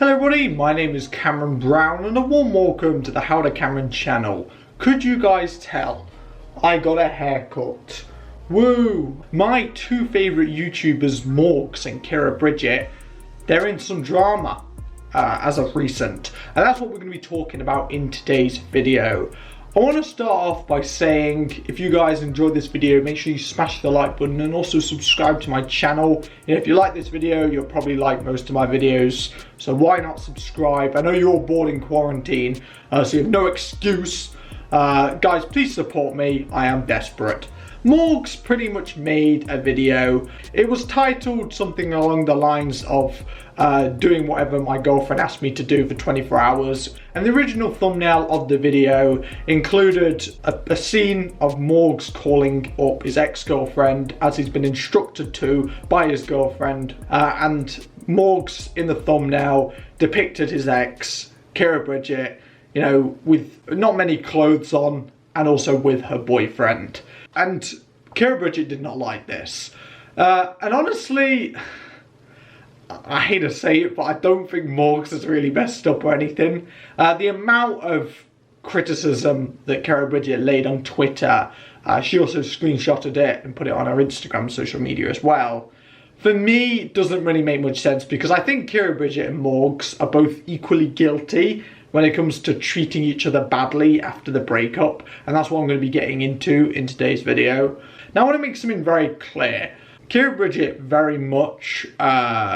Hello everybody, my name is Cameron Brown and a warm welcome to the HowToCameron channel. Could you guys tell? I got a haircut. Woo! My two favourite YouTubers, Morgz and Kiera Bridget, they're in some drama as of recent. And that's what we're going to be talking about in today's video. I want to start off by saying, if you guys enjoyed this video, make sure you smash the like button and also subscribe to my channel. If you like this video, you'll probably like most of my videos, so why not subscribe? I know you're all bored in quarantine, so you have no excuse. Guys, please support me, I am desperate. Morgz pretty much made a video. It was titled something along the lines of doing whatever my girlfriend asked me to do for 24 hours. And the original thumbnail of the video included a scene of Morgz calling up his ex-girlfriend as he's been instructed to by his girlfriend. And Morgz in the thumbnail depicted his ex, Kiera Bridget, you know, with not many clothes on and also with her boyfriend. And Kiera Bridget did not like this. And honestly, I hate to say it, but I don't think Morgz has really messed up or anything. The amount of criticism that Kiera Bridget laid on Twitter, she also screenshotted it and put it on her Instagram social media as well. For me, doesn't really make much sense because I think Kiera Bridget and Morgz are both equally guilty when it comes to treating each other badly after the breakup, and that's what I'm going to be getting into in today's video. Now I want to make something very clear. Kiera Bridget very much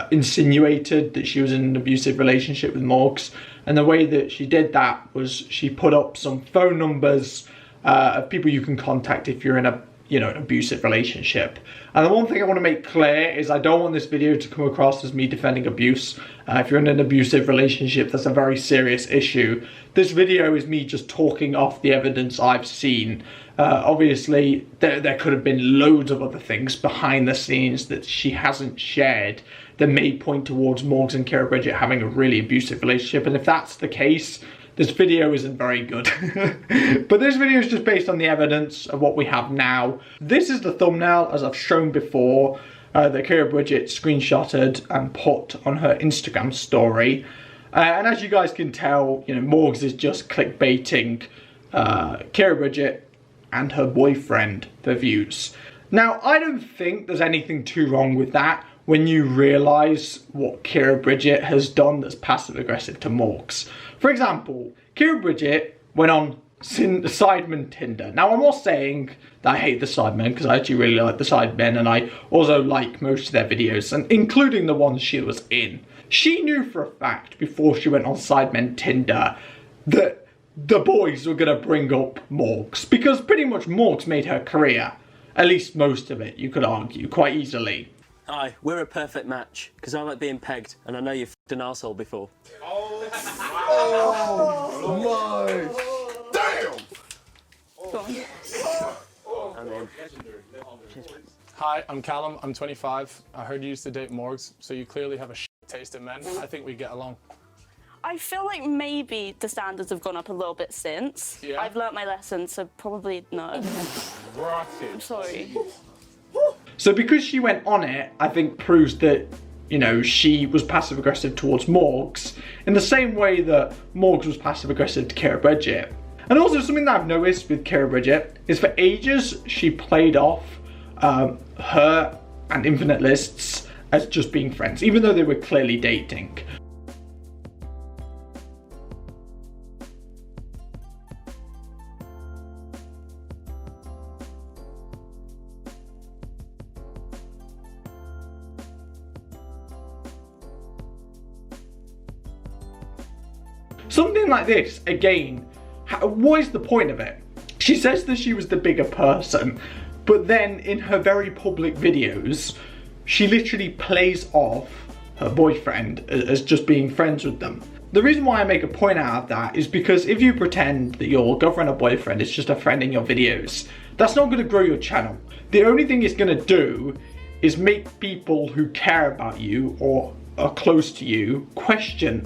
insinuated that she was in an abusive relationship with Morgz, and the way that she did that was she put up some phone numbers of people you can contact if you're in a an abusive relationship. And the one thing I want to make clear is I don't want this video to come across as me defending abuse. If you're in an abusive relationship, that's a very serious issue. This video is me just talking off the evidence I've seen. Obviously, there could have been loads of other things behind the scenes that she hasn't shared that may point towards Morgz and Kiera Bridget having a really abusive relationship. And if that's the case, this video isn't very good. But this video is just based on the evidence of what we have now. This is the thumbnail, as I've shown before, that Kiera Bridget screenshotted and put on her Instagram story. And as you guys can tell, Morgz is just clickbaiting Kiera Bridget and her boyfriend for views. Now, I don't think there's anything too wrong with that when you realise what Kiera Bridget has done that's passive-aggressive to Morgz. For example, Kiera Bridget went on Sidemen Tinder. Now, I'm not saying that I hate the Sidemen, because I actually really like the Sidemen, and I also like most of their videos, and including the ones she was in. She knew for a fact, before she went on Sidemen Tinder, that the boys were going to bring up Morgz, because pretty much Morgz made her career. At least most of it, you could argue, quite easily. Hi, we're a perfect match, because I like being pegged, and I know you've f***ed an arsehole before. Oh my! Damn! Hi, I'm Callum, I'm 25. I heard you used to date Morgz, so you clearly have a shit taste in men. I think we get along. I feel like maybe the standards have gone up a little bit since. Yeah. I've learnt my lesson, so probably no. I'm sorry. So because she went on it, I think proves that, she was passive-aggressive towards Morgz in the same way that Morgz was passive-aggressive to Kiera Bridget. And also something that I've noticed with Kiera Bridget is for ages she played off her and Infinite Lists as just being friends, even though they were clearly dating. Something like this, again, what is the point of it? She says that she was the bigger person, but then in her very public videos, she literally plays off her boyfriend as just being friends with them. The reason why I make a point out of that is because if you pretend that your girlfriend or boyfriend is just a friend in your videos, that's not going to grow your channel. The only thing it's going to do is make people who care about you or are close to you question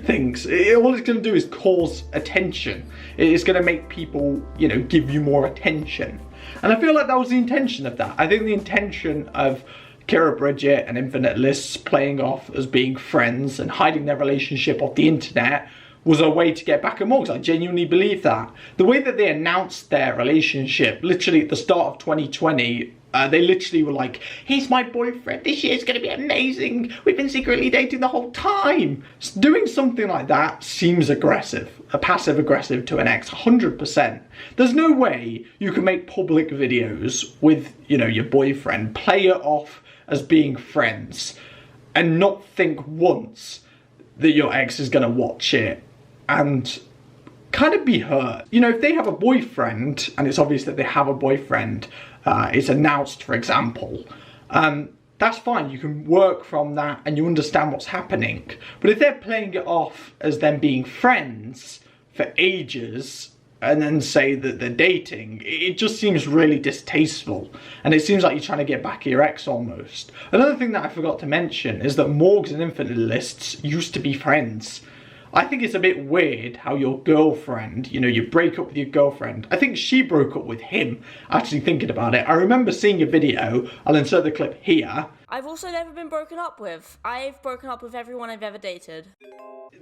things. All it's going to do is cause attention. It's going to make people, give you more attention. And I feel like that was the intention of that. I think the intention of Kiera Bridget and Infinite Lists playing off as being friends and hiding their relationship off the internet was a way to get back at Morgz. I genuinely believe that. The way that they announced their relationship, literally at the start of 2020, they literally were like, he's my boyfriend, this year's gonna be amazing, we've been secretly dating the whole time. Doing something like that seems aggressive, a passive aggressive to an ex, 100%. There's no way you can make public videos with, you know, your boyfriend, play it off as being friends, and not think once that your ex is gonna watch it and kind of be hurt. You know, if they have a boyfriend, and it's obvious that they have a boyfriend, it's announced, for example, that's fine, you can work from that and you understand what's happening. But if they're playing it off as them being friends for ages and then say that they're dating, it just seems really distasteful, and it seems like you're trying to get back at your ex almost. Another thing that I forgot to mention is that Morgz and Infinite Lists used to be friends. I think it's a bit weird how your girlfriend, you know, you break up with your girlfriend. I think she broke up with him, actually thinking about it. I remember seeing a video, I'll insert the clip here. I've also never been broken up with. I've broken up with everyone I've ever dated.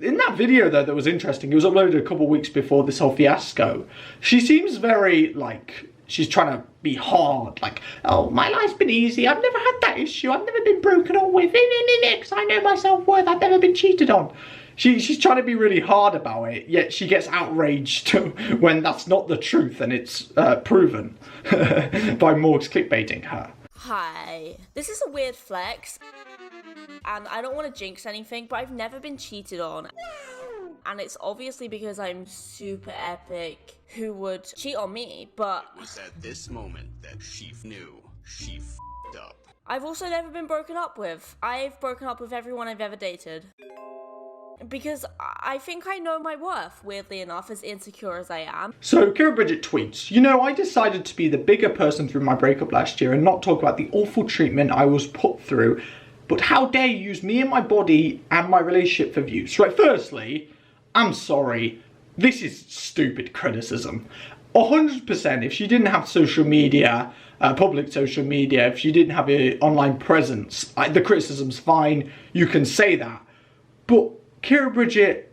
In that video though, that was interesting, it was uploaded a couple of weeks before this whole fiasco. She seems very, like, she's trying to be hard, like, oh, my life's been easy, I've never had that issue, I've never been broken up with, because I know my self-worth, I've never been cheated on. She's trying to be really hard about it, yet she gets outraged when that's not the truth and it's proven by Morgz clickbaiting her. Hi. This is a weird flex, and I don't want to jinx anything, but I've never been cheated on. And it's obviously because I'm super epic who would cheat on me, but It was at this moment that she knew she f***ed up. I've also never been broken up with. I've broken up with everyone I've ever dated. Because I think I know my worth, weirdly enough, as insecure as I am. So Kiera Bridget tweets, you know, I decided to be the bigger person through my breakup last year and not talk about the awful treatment I was put through, but how dare you use me and my body and my relationship for views. Right, firstly, I'm sorry, this is stupid criticism. 100% if she didn't have social media, public social media, if she didn't have an online presence, the criticism's fine, you can say that. But Kiera Bridget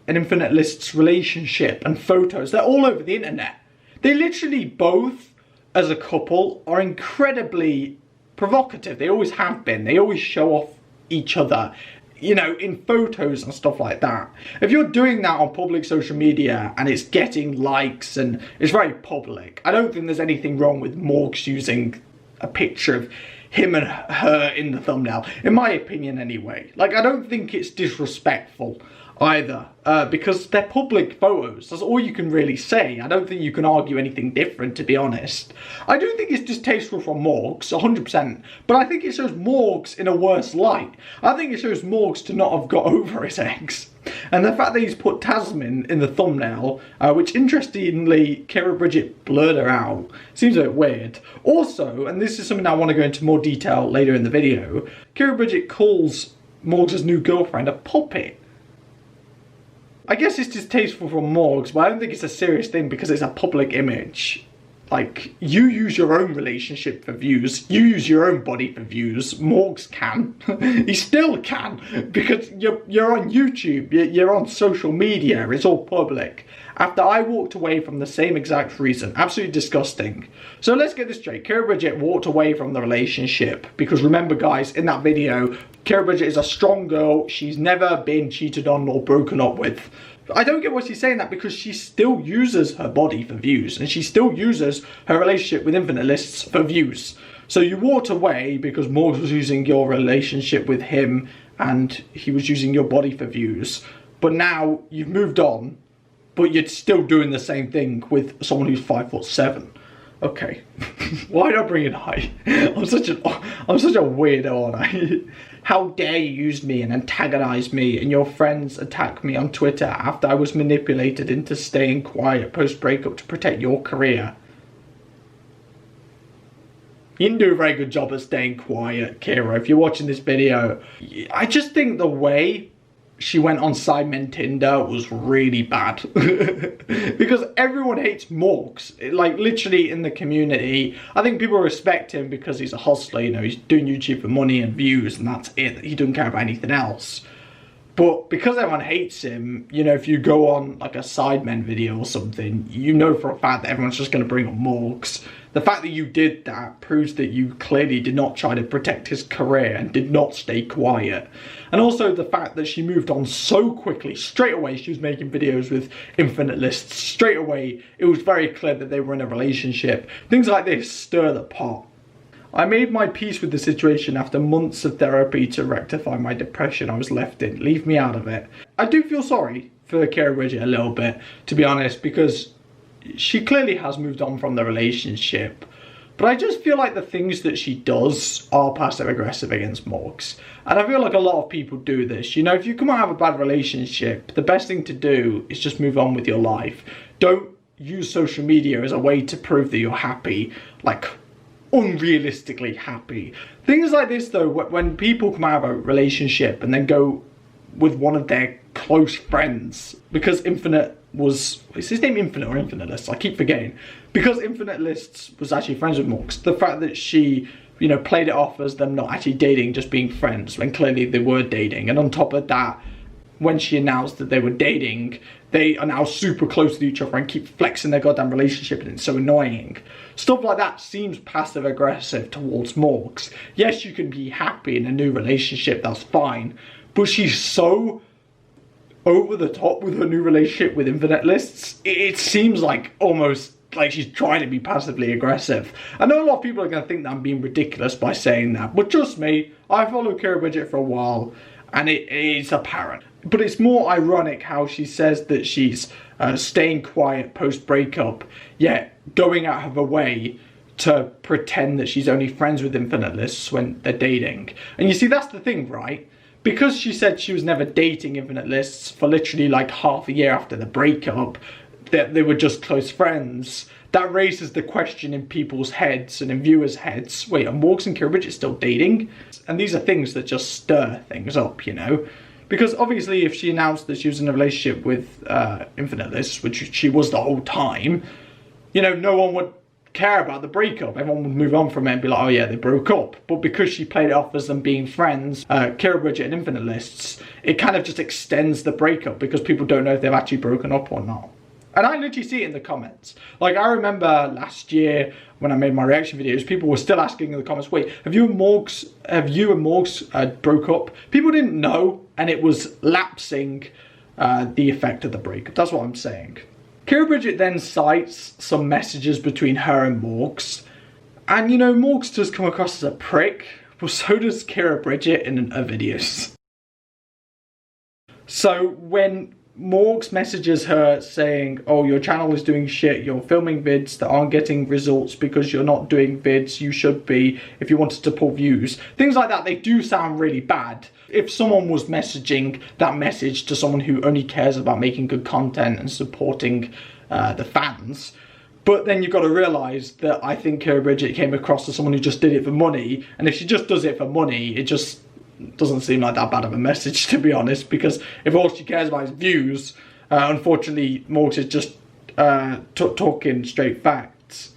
and Infinite Lists' relationship and photos, they're all over the internet. They literally both, as a couple, are incredibly provocative. They always have been. They always show off each other, you know, in photos and stuff like that. If you're doing that on public social media and it's getting likes and it's very public, I don't think there's anything wrong with Morgz using a picture of him and her in the thumbnail, in my opinion anyway. Like, I don't think it's disrespectful either, because they're public photos. That's all you can really say. I don't think you can argue anything different, to be honest. I do think it's distasteful from Morgz, 100%, but I think it shows Morgz in a worse light. I think it shows Morgz to not have got over his ex. And the fact that he's put Tasmin in the thumbnail, which interestingly, Kiera Bridget blurred her out, seems a bit weird. Also, and this is something I want to go into more detail later in the video, Kiera Bridget calls Morgz' new girlfriend a puppet. I guess it's distasteful from Morgz, but I don't think it's a serious thing because it's a public image. Like, you use your own relationship for views, you use your own body for views, Morgz can. He still can, because you're on YouTube, you're on social media, it's all public. After I walked away from the same exact reason, absolutely disgusting. So let's get this straight, Kiera Bridget walked away from the relationship, because remember guys, in that video, Kiera Bridget is a strong girl, she's never been cheated on or broken up with. I don't get why she's saying that, because she still uses her body for views and she still uses her relationship with Infinite Lists for views. So you walked away because Morgz was using your relationship with him and he was using your body for views. But now you've moved on, but you're still doing the same thing with someone who's 5'7". Okay, why did I bring it high? I'm such a weirdo, aren't I? How dare you use me and antagonize me and your friends attack me on Twitter after I was manipulated into staying quiet post-breakup to protect your career. You didn't do a very good job at staying quiet, Kiera, if you're watching this video. I just think the way she went on Sidemen Tinder was really bad. Because everyone hates Morgz. Like, literally in the community. I think people respect him because he's a hustler, you know, he's doing YouTube for money and views, and that's it. He doesn't care about anything else. But because everyone hates him, you know, if you go on like a Sidemen video or something, you know for a fact that everyone's just going to bring up Morgz. The fact that you did that proves that you clearly did not try to protect his career and did not stay quiet. And also the fact that she moved on so quickly. Straight away she was making videos with infinite lists. Straight away it was very clear that they were in a relationship. Things like this stir the pot. I made my peace with the situation after months of therapy to rectify my depression I was left in. Leave me out of it. I do feel sorry for Kiera Bridget a little bit, to be honest, because she clearly has moved on from the relationship. But I just feel like the things that she does are passive aggressive against Morgz. And I feel like a lot of people do this. You know, if you come out of a bad relationship, the best thing to do is just move on with your life. Don't use social media as a way to prove that you're happy. Like, unrealistically happy. Things like this though, when people come out of a relationship and then go with one of their close friends, because Infinite was, is his name Infinite or Infinite Lists? I keep forgetting. Because Infinite Lists was actually friends with Morgz, the fact that she, you know, played it off as them not actually dating, just being friends, when clearly they were dating, and on top of that, when she announced that they were dating, they are now super close to each other and keep flexing their goddamn relationship, and it's so annoying. Stuff like that seems passive aggressive towards Morgz. Yes, you can be happy in a new relationship, that's fine, but she's so over the top with her new relationship with Infinite Lists. It seems like almost like she's trying to be passively aggressive. I know a lot of people are going to think that I'm being ridiculous by saying that, but trust me, I followed Kiera Bridget for a while, and it is apparent. But it's more ironic how she says that she's staying quiet post-breakup, yet going out of her way to pretend that she's only friends with Infinite Lists when they're dating. And you see, that's the thing, right? Because she said she was never dating Infinite Lists for literally like half a year after the breakup, that they were just close friends, that raises the question in people's heads and in viewers' heads, wait, are Morgz and Kiera Bridget still dating? And these are things that just stir things up, you know? Because obviously if she announced that she was in a relationship with Infinite Lists, which she was the whole time, you know, no one would care about the breakup. Everyone would move on from it and be like, oh yeah, they broke up. But because she played it off as them being friends, Kiera Bridget and Infinite Lists, it kind of just extends the breakup because people don't know if they've actually broken up or not. And I literally see it in the comments. Like, I remember last year when I made my reaction videos, people were still asking in the comments, wait, have you and Morgz broke up? People didn't know, and it was lapsing the effect of the breakup. That's what I'm saying. Kiera Bridget then cites some messages between her and Morgz. And, you know, Morgz does come across as a prick, but so does Kiera Bridget in her videos. So when Morgz messages her saying, oh, your channel is doing shit, you're filming vids that aren't getting results because you're not doing vids you should be if you wanted to pull views. Things like that, they do sound really bad. If someone was messaging that message to someone who only cares about making good content and supporting the fans, but then you've got to realise that I think Kiera Bridget came across as someone who just did it for money, and if she just does it for money, it just doesn't seem like that bad of a message, to be honest, because if all she cares about is views, unfortunately Morgz is just talking straight facts.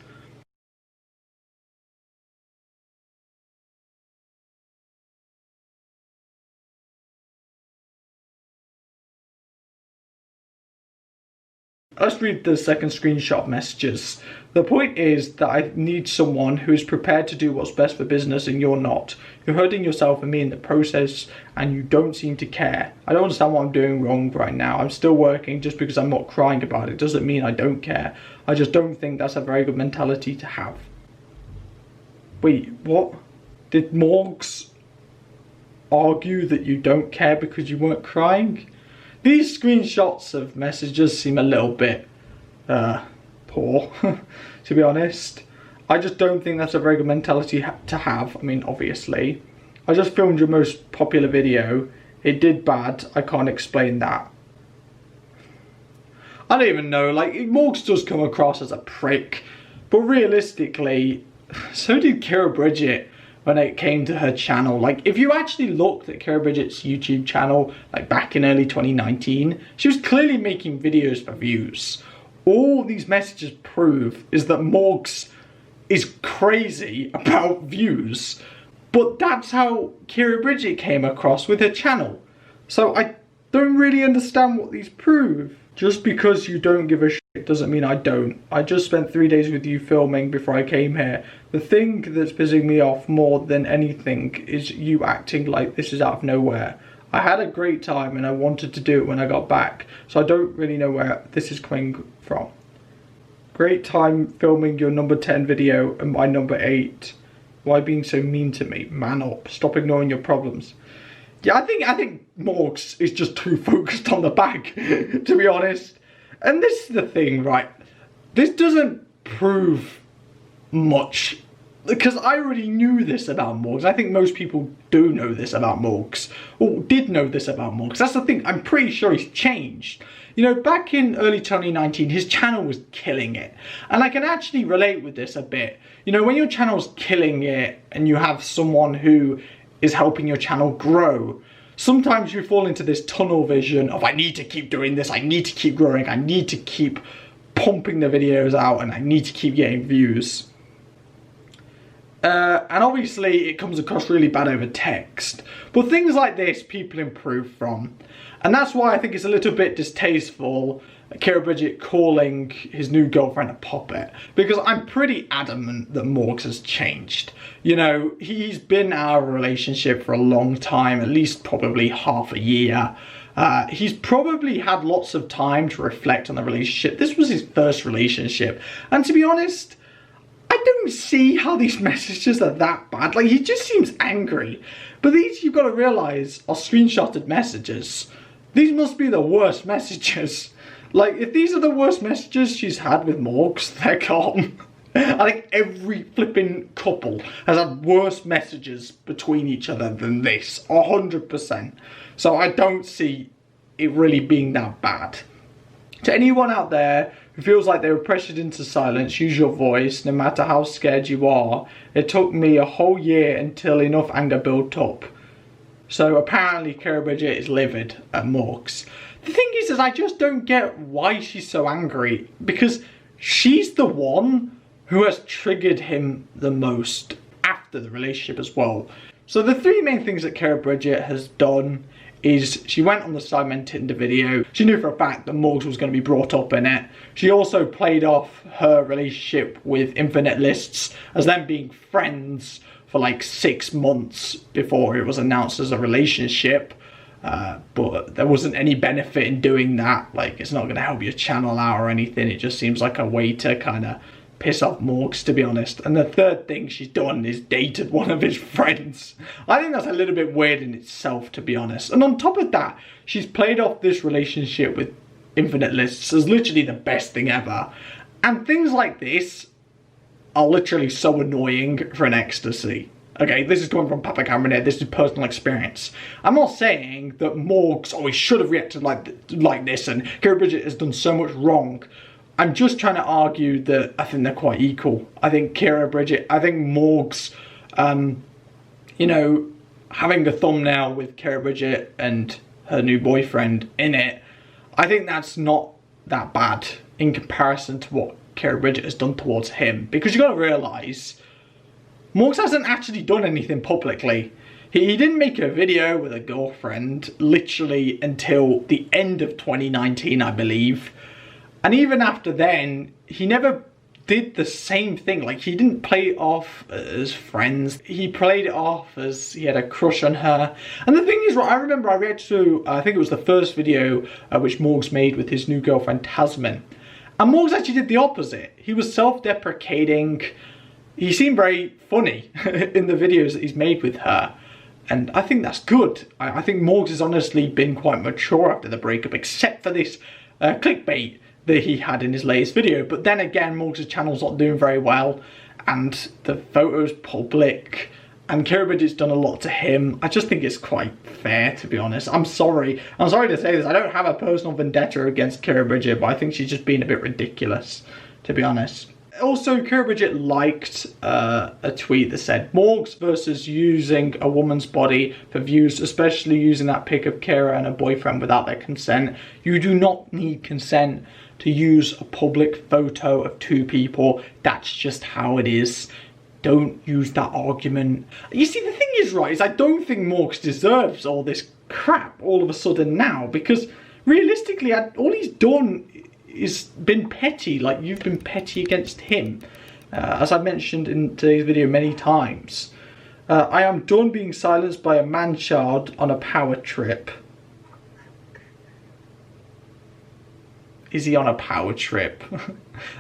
Let's read the second screenshot messages. The point is that I need someone who is prepared to do what's best for business, and you're not. You're hurting yourself and me in the process, and you don't seem to care. I don't understand what I'm doing wrong right now. I'm still working. Just because I'm not crying about it doesn't mean I don't care. I just don't think that's a very good mentality to have. Wait, what? Did Morgz argue that you don't care because you weren't crying? These screenshots of messages seem a little bit poor, to be honest. I just don't think that's a very good mentality to have. I mean, obviously. I just filmed your most popular video. It did bad. I can't explain that. I don't even know. Like, Morgz does come across as a prick. But realistically, so did Kiera Bridget when it came to her channel. Like, if you actually looked at Kiera Bridget's YouTube channel, like back in early 2019, she was clearly making videos for views. All these messages prove is that Morgz is crazy about views, but that's how Kiera Bridget came across with her channel. So I don't really understand what these prove. Just because you don't give a shit doesn't mean I don't. I just spent 3 days with you filming before I came here. The thing that's pissing me off more than anything is you acting like this is out of nowhere. I had a great time and I wanted to do it when I got back, so I don't really know where this is coming from. Great time filming your number 10 video and my number 8. Why being so mean to me? Man up. Stop ignoring your problems. Yeah, I think Morgz is just too focused on the bag, to be honest. And this is the thing, right? This doesn't prove much, because I already knew this about Morgz. I think most people do know this about Morgz, or did know this about Morgz. That's the thing, I'm pretty sure he's changed. You know, back in early 2019, his channel was killing it. And I can actually relate with this a bit. You know, when your channel's killing it and you have someone who is helping your channel grow, sometimes you fall into this tunnel vision of, I need to keep doing this, I need to keep growing, I need to keep pumping the videos out, and I need to keep getting views. And obviously it comes across really bad over text, but things like this people improve from. And that's why I think it's a little bit distasteful, Kiera Bridget calling his new girlfriend a puppet, because I'm pretty adamant that Morgz has changed. You know, he's been out of a relationship for a long time, at least probably half a year. He's probably had lots of time to reflect on the relationship. This was his first relationship, and to be honest, I don't see how these messages are that bad. Like, he just seems angry. But these, you've got to realise, are screenshotted messages. These must be the worst messages. Like, if these are the worst messages she's had with Morgz, they're gone. I think every flipping couple has had worse messages between each other than this, 100%. So I don't see it really being that bad. To anyone out there who feels like they were pressured into silence, use your voice, no matter how scared you are. It took me a whole year until enough anger built up. So apparently Kiera Bridget is livid at Morgz. The thing is I just don't get why she's so angry, because she's the one who has triggered him the most after the relationship as well. So the three main things that Kiera Bridget has done is she went on the Tazmintaber video. She knew for a fact that Morgz was going to be brought up in it. She also played off her relationship with Infinite Lists as them being friends for like 6 months before it was announced as a relationship. But there wasn't any benefit in doing that. Like, it's not going to help your channel out or anything. It just seems like a way to kind of piss off Morgz, to be honest. And the third thing she's done is dated one of his friends. I think that's a little bit weird in itself, to be honest. And on top of that, she's played off this relationship with Infinite Lists as literally the best thing ever. And things like this are literally so annoying for an ecstasy. Okay, this is coming from Papa Cameron here, this is personal experience. I'm not saying that Morgz always should have reacted like this and Kiera Bridget has done so much wrong. I'm just trying to argue that I think they're quite equal. I think Kiera Bridget, I think Morgz, you know, having a thumbnail with Kiera Bridget and her new boyfriend in it, I think that's not that bad in comparison to what Kiera Bridget has done towards him. Because you've got to realise, Morgz hasn't actually done anything publicly. He didn't make a video with a girlfriend literally until the end of 2019, I believe. And even after then, he never did the same thing. Like, he didn't play it off as friends. He played it off as he had a crush on her. And the thing is, right, I remember I reacted to, I think it was the first video which Morgz made with his new girlfriend, Tasmin. And Morgz actually did the opposite. He was self-deprecating. He seemed very funny in the videos that he's made with her. And I think that's good. I think Morgz has honestly been quite mature after the breakup, except for this clickbait that he had in his latest video. But then again, Morgz's channel's not doing very well, and the photo's public, and Kiera Bridget's done a lot to him. I just think it's quite fair, to be honest. I'm sorry to say this, I don't have a personal vendetta against Kiera Bridget, but I think she's just been a bit ridiculous, to be honest. Also, Kiera Bridget liked a tweet that said, Morgz versus using a woman's body for views, especially using that pic of Kiera and her boyfriend without their consent. You do not need consent to use a public photo of two people. That's just how it is. Don't use that argument. You see, the thing is, right, is I don't think Morgz deserves all this crap all of a sudden now, because realistically, all he's done is been petty. Like, you've been petty against him. As I mentioned in today's video many times, I am done being silenced by a man-child on a power trip. Is he on a power trip?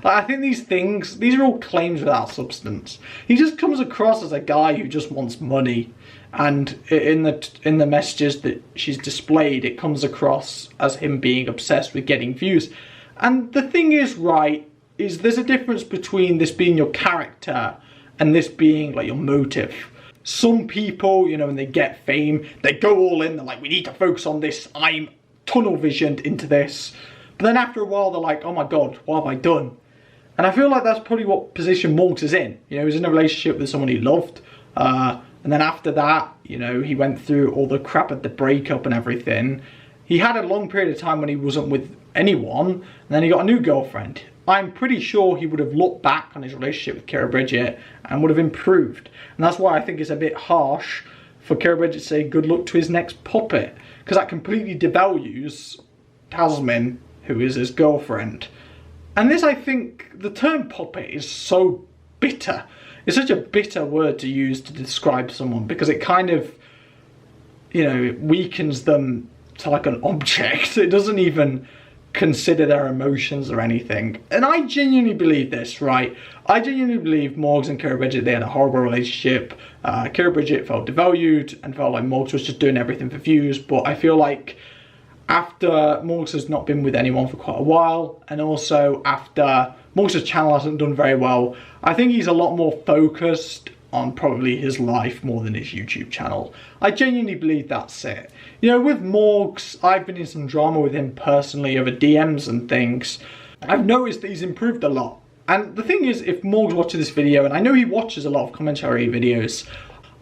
Like, I think these are all claims without substance. He just comes across as a guy who just wants money, and in the messages that she's displayed, it comes across as him being obsessed with getting views. And the thing is, right, is there's a difference between this being your character and this being like your motive. Some people, you know, when they get fame, they go all in, they're like, we need to focus on this, I'm tunnel visioned into this. But then after a while, they're like, oh my God, what have I done? And I feel like that's probably what position Morgz is in. You know, he's in a relationship with someone he loved. And then after that, you know, he went through all the crap at the breakup and everything. He had a long period of time when he wasn't with anyone, and then he got a new girlfriend. I'm pretty sure he would have looked back on his relationship with Kiera Bridget and would have improved. And that's why I think it's a bit harsh for Kiera Bridget to say good luck to his next puppet, because that completely devalues Tasmin, who is his girlfriend. And this, I think, the term puppet is so bitter. It's such a bitter word to use to describe someone, because it kind of, you know, it weakens them to like an object. It doesn't even consider their emotions or anything. And I genuinely believe this, right? I genuinely believe Morgz and Kiera Bridget, they had a horrible relationship. Kiera Bridget felt devalued and felt like Morgz was just doing everything for views. But I feel like after Morgz has not been with anyone for quite a while, and also after Morgz's channel hasn't done very well, I think he's a lot more focused on probably his life more than his YouTube channel. I genuinely believe that's it. You know, with Morgz, I've been in some drama with him personally over DMs and things. I've noticed that he's improved a lot. And the thing is, if Morgz watches this video, and I know he watches a lot of commentary videos,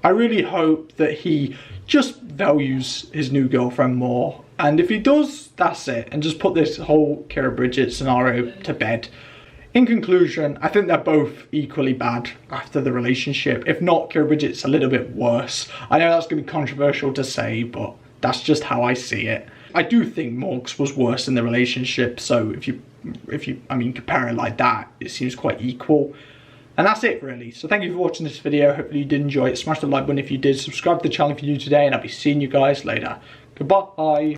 I really hope that he just values his new girlfriend more. And if he does, that's it. And just put this whole Kiera Bridget scenario to bed. In conclusion, I think they're both equally bad after the relationship. If not, Kiera Bridget's a little bit worse. I know that's going to be controversial to say, but that's just how I see it. I do think Morgz was worse in the relationship, so if you I mean, compare it like that, it seems quite equal. And that's it, really. So thank you for watching this video. Hopefully you did enjoy it. Smash the like button if you did. Subscribe to the channel if you're new today, and I'll be seeing you guys later. Goodbye.